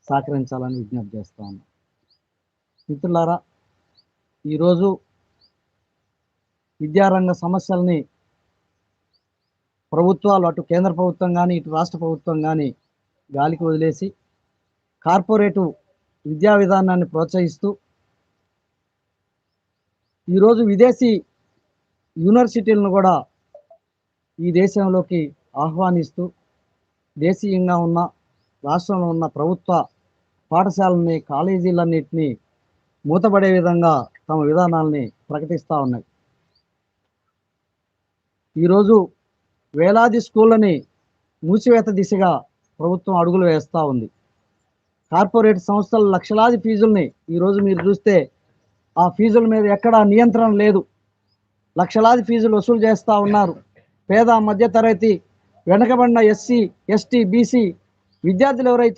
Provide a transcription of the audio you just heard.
సహకరించాలని విజ్ఞప్తి చేస్తా ఉన్నాం. మిత్రులారా, ఈరోజు విద్యారంగ సమస్యల్ని ప్రభుత్వాలు, అటు కేంద్ర ప్రభుత్వం కానీ ఇటు రాష్ట్ర ప్రభుత్వం కానీ గాలికి వదిలేసి కార్పొరేటు విద్యా విధానాన్ని ప్రోత్సహిస్తూ ఈరోజు విదేశీ యూనివర్సిటీలను కూడా ఈ దేశంలోకి ఆహ్వానిస్తూ దేశీయంగా ఉన్న రాష్ట్రంలో ఉన్న ప్రభుత్వ పాఠశాలని, కాలేజీలన్నింటినీ మూతపడే విధంగా తమ విధానాలని ప్రకటిస్తూ ఉన్నాయి. ఈరోజు వేలాది స్కూళ్ళని మూసివేత దిశగా ప్రభుత్వం అడుగులు వేస్తూ ఉంది. కార్పొరేట్ సంస్థల లక్షలాది ఫీజుల్ని ఈరోజు మీరు చూస్తే ఆ ఫీజుల మీద ఎక్కడా నియంత్రణ లేదు. లక్షలాది ఫీజులు వసూలు చేస్తూ ఉన్నారు. పేద మధ్యతరగతి వెనకబడిన ఎస్సీ, ఎస్టీ, బీసీ విద్యార్థులు ఎవరైతే